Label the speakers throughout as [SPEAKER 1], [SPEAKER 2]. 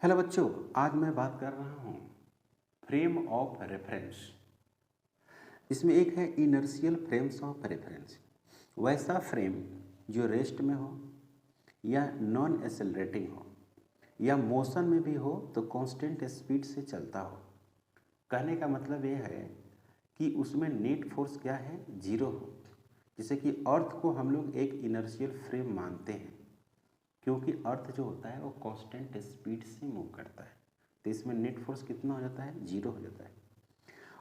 [SPEAKER 1] Hello बच्चों, आज मैं बात कर रहा हूँ फ्रेम ऑफ रेफरेंस। इसमें एक है इनर्शियल फ्रेम्स ऑफ रेफरेंस। वैसा फ्रेम जो रेस्ट में हो या नॉन एक्सेलरेटिंग हो या मोशन में भी हो तो कांस्टेंट स्पीड से चलता हो। कहने का मतलब ये है कि उसमें नेट फोर्स क्या है, जीरो हो। जैसे कि अर्थ को हम लोग एक इनर्शियल फ्रेम मानते हैं क्योंकि अर्थ जो होता है वो कांस्टेंट स्पीड से मूव करता है, तो इसमें नेट फोर्स कितना हो जाता है, जीरो हो जाता है।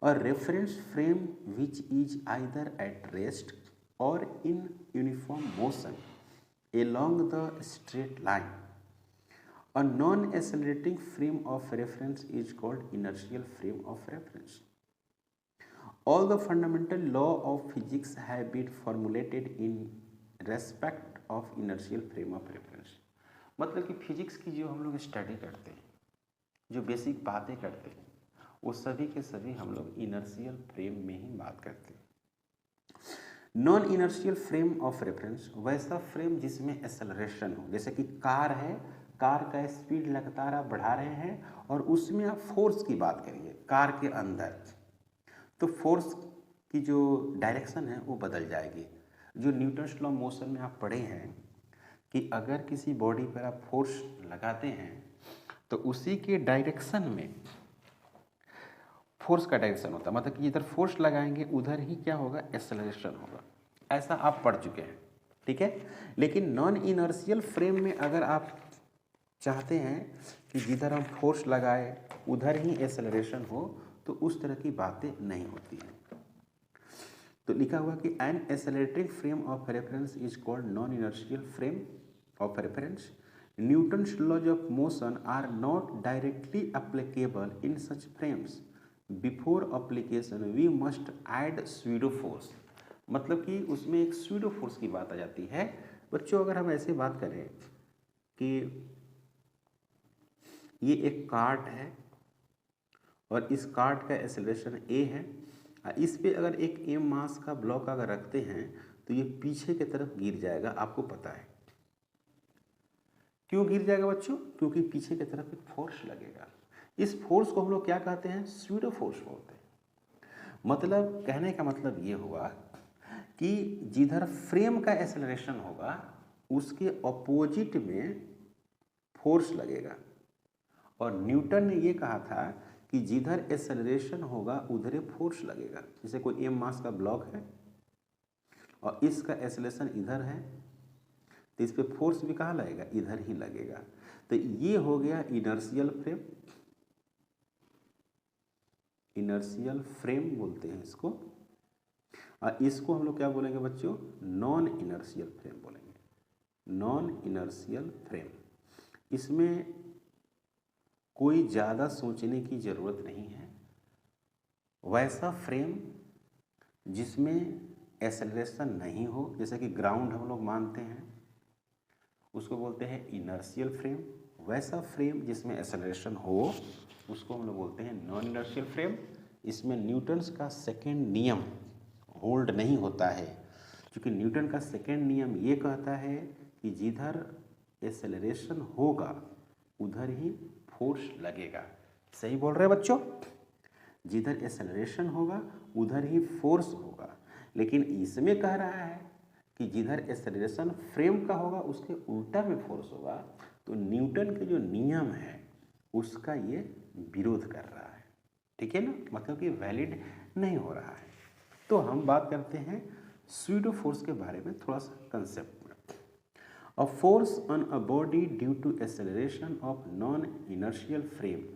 [SPEAKER 1] और reference frame which is either at rest or in uniform motion along the straight line. A non-accelerating frame of reference is called inertial frame of reference. All the fundamental law of physics have been formulated in respect of inertial frame of reference. मतलब कि physics की जो हम लोग study करते हैं, जो basic बातें करते हैं, वो सभी के सभी हम लोग इनर्शियल फ्रेम में ही बात करते हैं। Non inertial frame of reference वैसा फ्रेम जिसमें एक्सेलरेशन हो। जैसे कि कार है, कार का स्पीड लगातार आप बढ़ा रहे हैं और उसमें आप फोर्स की बात करिए कार के अंदर, तो फोर्स की जो डायरेक्शन है वो बदल जाएगी। जो न्यूटन्स लॉ मोशन में आप पढ़े हैं कि अगर किसी बॉडी पर आप फोर्स लगाते हैं तो उसी के डायरेक्शन में फोर्स का डायरेक्शन होता है, मतलब कि इधर फोर्स लगाएंगे उधर ही क्या होगा, एक्सेलरेशन होगा। ऐसा आप पढ़ चुके हैं, ठीक है। लेकिन नॉन इनर्शियल फ्रेम में अगर आप चाहते हैं कि जिधर हम फोर्स लगाए उधर ही एक्सेलरेशन हो तो उस तरह की बातें नहीं होती हैं। तो लिखा हुआ कि an accelerating frame of reference is called non inertial frame of reference. Newton's laws of motion are not directly applicable in such frames. Before application we must add pseudo force. मतलब कि उसमें एक pseudo force की बात आ जाती है। बच्चों, अगर हम ऐसे बात करें कि ये एक कार्ट है और इस कार्ट का एक्सेलरेशन a है, इस पे अगर एक m मास का ब्लॉक अगर रखते हैं तो ये पीछे की तरफ गिर जाएगा। आपको पता है क्यों गिर जाएगा बच्चों? क्योंकि पीछे की तरफ एक फोर्स लगेगा। इस फोर्स को हम लोग क्या कहते हैं, स्यूडो फोर्स बोलते हैं। मतलब कहने का मतलब ये हुआ कि जिधर फ्रेम का एक्सेलरेशन होगा उसके अपोजिट में फोर्स लगेगा। और न्यूटन ने ये कहा था कि जिधर एक्सेलरेशन होगा उधर फोर्स लगेगा। जैसे कोई m मास का ब्लॉक है और इसका एक्सेलरेशन इधर है तो इस पे फोर्स भी कहाँ लगेगा, इधर ही लगेगा। तो ये हो गया इनर्शियल फ्रेम। इनर्शियल फ्रेम बोलते हैं इसको, और इसको हम लोग क्या बोलेंगे बच्चों, नॉन इनर्शियल फ्रेम बोलेंगे। नॉन इनर्शियल फ्रेम, इसमें कोई ज़्यादा सोचने की ज़रूरत नहीं है। वैसा फ्रेम जिसमें एक्सेलरेशन नहीं हो, जैसे कि ग्राउंड हम लोग मानते हैं, उसको बोलते हैं इनर्शियल फ्रेम। वैसा फ्रेम जिसमें एक्सेलरेशन हो उसको हम लोग बोलते हैं नॉन इनर्शियल फ्रेम। इसमें न्यूटन्स का सेकेंड नियम होल्ड नहीं होता है, क्योंकि न्यूटन का सेकेंड नियम ये कहता है कि जिधर एक्सेलरेशन होगा उधर ही फोर्स लगेगा। सही बोल रहे हैं बच्चों? जिधर एक्सेलरेशन होगा उधर ही फोर्स होगा। लेकिन इसमें कह रहा है कि जिधर एक्सेलरेशन फ्रेम का होगा उसके उल्टा में फोर्स होगा, तो न्यूटन के जो नियम है उसका ये विरोध कर रहा है। ठीक है ना, मतलब कि वैलिड नहीं हो रहा है। तो हम बात करते हैं स्यूडो फोर्स के बारे में थोड़ा सा कंसेप्ट में। A force on a body due to acceleration of non inertial frame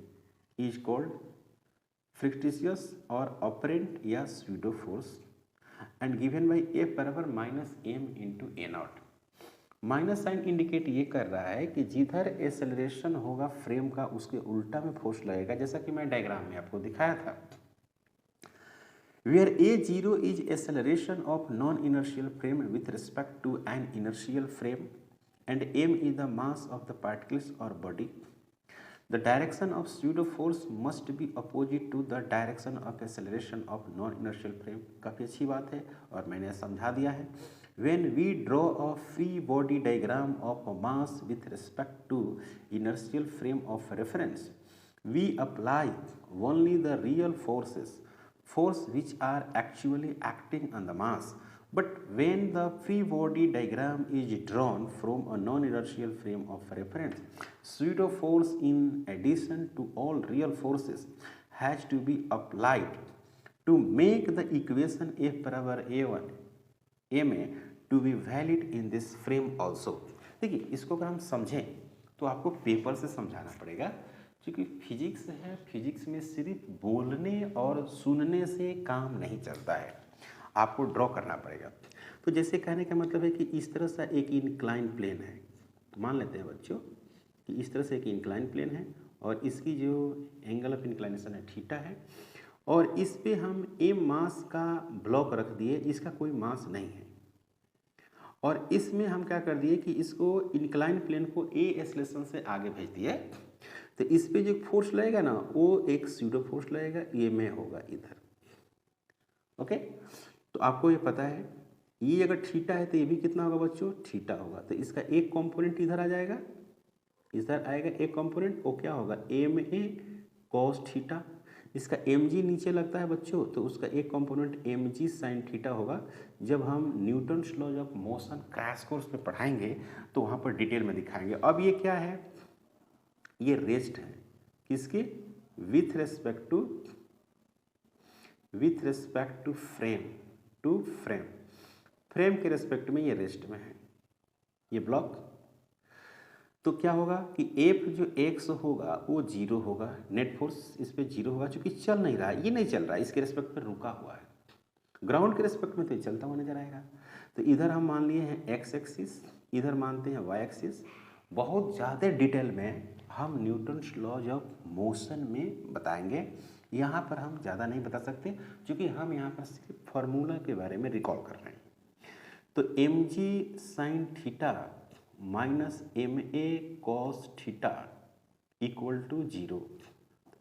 [SPEAKER 1] is called fictitious or apparent या pseudo force and given by F बराबर minus m into a naught. Minus sign indicate ये कर रहा है कि जिधर acceleration होगा frame का उसके उल्टा में फोर्स लगेगा, जैसा कि मैं डायग्राम में आपको दिखाया था। Where a0 is acceleration of non inertial frame with respect to an inertial frame and m is the mass of the particles or body. The direction of pseudo force must be opposite to the direction of acceleration of non-inertial frame। काफ़ी अच्छी बात है और मैंने समझा दिया है। when we draw a free body diagram of a mass with respect to inertial frame of reference, we apply only the real forces which are actually acting on the mass. But when the free body diagram is drawn from a non-inertial frame of reference, pseudo force in addition to all real forces has to be applied to make the equation F बराबर A में to be valid in this frame also. देखिए, इसको अगर हम समझें तो आपको paper से समझाना पड़ेगा, क्योंकि फिजिक्स है, फिजिक्स में सिर्फ बोलने और सुनने से काम नहीं चलता है, आपको ड्रॉ करना पड़ेगा। तो जैसे कहने का मतलब है कि इस तरह से एक इंक्लाइन प्लेन है, मान लेते हैं बच्चों कि इस तरह से एक इंक्लाइन प्लेन है और इसकी जो एंगल ऑफ इंक्लाइनेशन है थीटा है, और इस पे हम एम मास का ब्लॉक रख दिए, इसका कोई मास नहीं है, और इसमें हम क्या कर दिए कि इसको इंक्लाइन प्लेन को ए एक्सेलरेशन से आगे भेज दिए। तो इस पे जो फोर्स लगेगा ना, वो एक स्यूडो फोर्स लगेगा, ये में होगा इधर। ओके, तो आपको ये पता है, ये अगर थीटा है तो ये भी कितना होगा बच्चों, थीटा होगा। तो इसका एक कंपोनेंट इधर आ जाएगा, इधर आएगा एक कंपोनेंट, वो क्या होगा, एम ए कॉस थीटा। इसका एम जी नीचे लगता है बच्चों, तो उसका एक component m g sine theta होगा। जब हम Newton's laws of motion crash course में पढ़ाएंगे तो वहाँ पर डिटेल में दिखाएंगे। अब ये क्या है, ये रेस्ट है, किसके, with respect to frame, frame के रेस्पेक्ट में ये रेस्ट में है ये ब्लॉक। तो क्या होगा कि एफ जो एक्स होगा वो जीरो होगा, नेट फोर्स इस पर जीरो होगा, चूंकि चल नहीं रहा है, ये नहीं चल रहा है, इसके रेस्पेक्ट पर रुका हुआ है। ग्राउंड के रेस्पेक्ट में तो ये चलता हुआ नजर आएगा। तो इधर हम मान लिए हैं एक्स एक्सिस, इधर मानते हैं वाई एक्सिस। बहुत ज़्यादा डिटेल में हम न्यूटन्स लॉज ऑफ मोशन में बताएंगे, यहाँ पर हम ज़्यादा नहीं बता सकते, क्योंकि हम यहाँ पर सिर्फ फार्मूला के बारे में रिकॉल कर रहे हैं। तो m g sine theta minus m a cos theta equal to zero.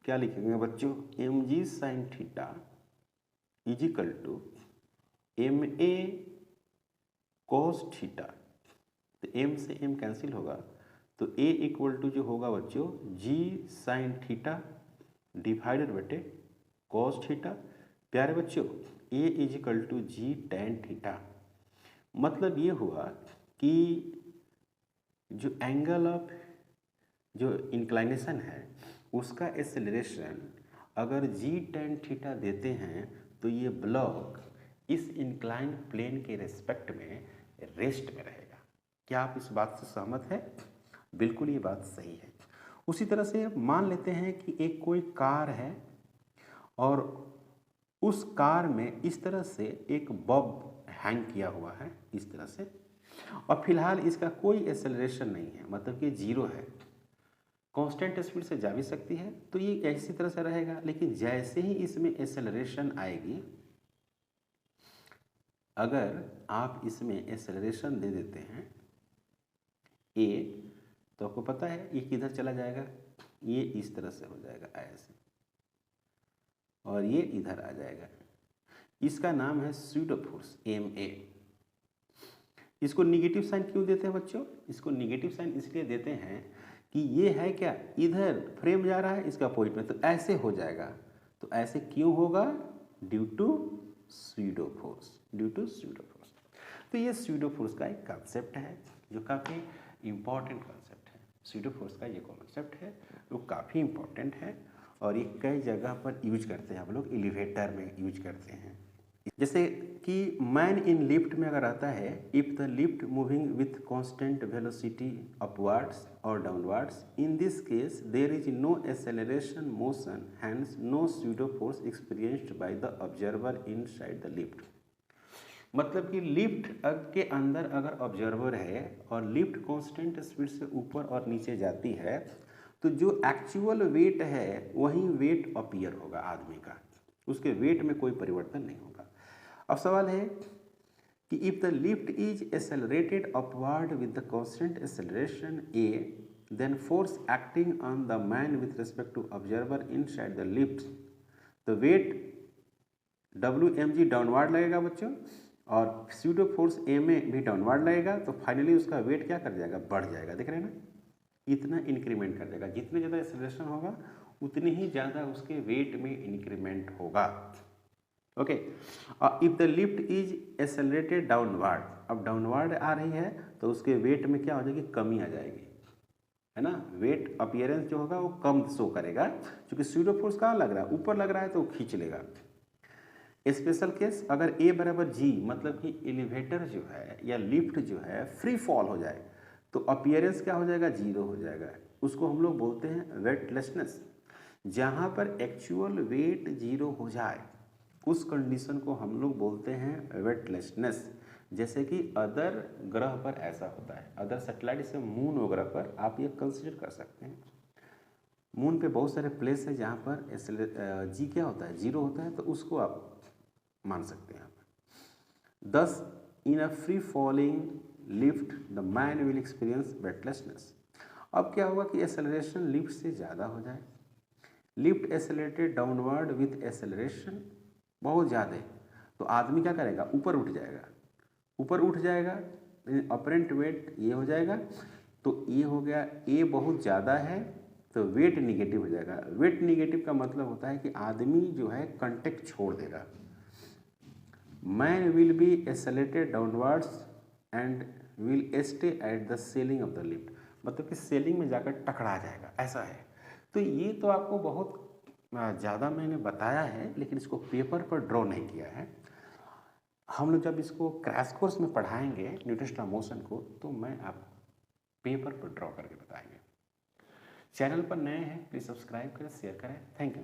[SPEAKER 1] क्या लिखेंगे बच्चों, m g sine theta is equal to m a cos theta. तो एम से एम कैंसिल होगा, तो ए इक्वल टू जो होगा बच्चों जी साइन थीटा डिवाइडेड बटे कॉस थीटा। प्यारे बच्चों, a is equal to g tan theta. मतलब ये हुआ कि जो एंगल ऑफ जो इंक्लाइनेशन है उसका एक्सेलरेशन अगर जी टेन थीटा देते हैं तो ये ब्लॉक इस इंक्लाइन प्लेन के रेस्पेक्ट में रेस्ट में रहेगा। क्या आप इस बात से सहमत हैं? बिल्कुल, ये बात सही है। उसी तरह से मान लेते हैं कि एक कोई कार है और उस कार में इस तरह से एक बॉब हैंग किया हुआ है इस तरह से, और फिलहाल इसका कोई एक्सेलरेशन नहीं है, मतलब कि जीरो है, कांस्टेंट स्पीड से जा भी सकती है, तो ये ऐसी तरह से रहेगा। लेकिन जैसे ही इसमें एक्सेलरेशन आएगी, अगर आप इसमें एक्सेलरेशन दे देते हैं ए, तो आपको पता है ये किधर चला जाएगा, ये इस तरह से हो जाएगा ऐसे, और ये इधर आ जाएगा। इसका नाम है स्यूडो फोर्स एम ए। इसको निगेटिव साइन क्यों देते हैं बच्चों? इसको निगेटिव साइन इसलिए देते हैं कि ये है क्या, इधर फ्रेम जा रहा है इसका अपोजिट में, तो ऐसे हो जाएगा। तो ऐसे क्यों होगा? ड्यू टू स्यूडो फोर्स, तो ये स्यूडो फोर्स का एक कॉन्सेप्ट है जो काफ़ी इम्पॉर्टेंट कॉन्सेप्ट है। स्यूडो फोर्स का ये कॉन्सेप्ट है वो काफ़ी इम्पॉर्टेंट है, और ये कई जगह पर यूज करते हैं हम लोग, एलिवेटर में यूज करते हैं। जैसे कि मैन इन लिफ्ट में अगर आता है, if the lift moving with constant velocity upwards or downwards, in this case there is no acceleration motion, hence no pseudo force experienced by the observer inside the lift. मतलब कि lift के अंदर अगर observer है और lift constant speed से ऊपर और नीचे जाती है, तो जो एक्चुअल वेट है वही वेट अपीयर होगा आदमी का, उसके वेट में कोई परिवर्तन नहीं होगा। अब सवाल है कि if the lift is accelerated upward with the constant acceleration a, then force acting on the man with respect to observer inside the lift, the weight डब्ल्यू एम जी डाउनवर्ड लगेगा बच्चों, और स्यूडो फोर्स ए में भी downward लगेगा तो finally उसका wait क्या कर जाएगा, बढ़ जाएगा। देख रहे हैं ना, इतना इंक्रीमेंट कर जाएगा। जितने ज़्यादा एक्सेलरेशन होगा उतनी ही ज़्यादा उसके वेट में इंक्रीमेंट होगा। Okay, if the lift is accelerated downward, अब डाउनवर्ड आ रही है तो उसके वेट में क्या हो जाएगी, कमी आ जाएगी, है ना। वेट अपीयरेंस जो होगा वो कम शो करेगा, क्योंकि स्यूडो फोर्स कहाँ लग रहा है, ऊपर लग रहा है तो वो खींच लेगा। स्पेशल केस अगर ए बराबर जी, मतलब कि एलिवेटर जो है या लिफ्ट जो है फ्री फॉल हो जाए तो अपीयरेंस क्या हो जाएगा, जीरो हो जाएगा। उसको हम लोग बोलते हैं वेटलेसनेस। जहाँ पर एक्चुअल वेट जीरो हो जाए उस कंडीशन को हम लोग बोलते हैं वेटलेसनेस। जैसे कि अदर ग्रह पर ऐसा होता है, अदर सैटेलाइट से मून वगैरह पर आप ये कंसिडर कर सकते हैं। मून पे बहुत सारे प्लेस है जहाँ पर जी क्या होता है, जीरो होता है, तो उसको आप मान सकते हैं। Thus in a free falling lift the man will experience weightlessness. अब क्या होगा कि एक्सेलरेशन लिफ्ट से ज़्यादा हो जाए, lift accelerated downward with acceleration बहुत ज़्यादा है, तो आदमी क्या करेगा, ऊपर उठ जाएगा। ऊपर उठ जाएगा अपरेंट वेट ये हो जाएगा, तो ये हो गया ए बहुत ज़्यादा है तो वेट निगेटिव हो जाएगा। वेट निगेटिव का मतलब होता है कि आदमी जो है कांटेक्ट छोड़ देगा। Man will be accelerated downwards and will stay at the ceiling of the lift, मतलब कि सीलिंग में जाकर टकरा जाएगा, ऐसा है। तो ये तो आपको बहुत ज़्यादा मैंने बताया है, लेकिन इसको पेपर पर ड्रॉ नहीं किया है। हम लोग जब इसको क्रैश कोर्स में पढ़ाएंगे न्यूटन्स लॉ ऑफ मोशन को, तो मैं आप पेपर पर ड्रॉ करके बताएंगे। चैनल पर नए हैं प्लीज़ सब्सक्राइब करें, शेयर करें। Thank you.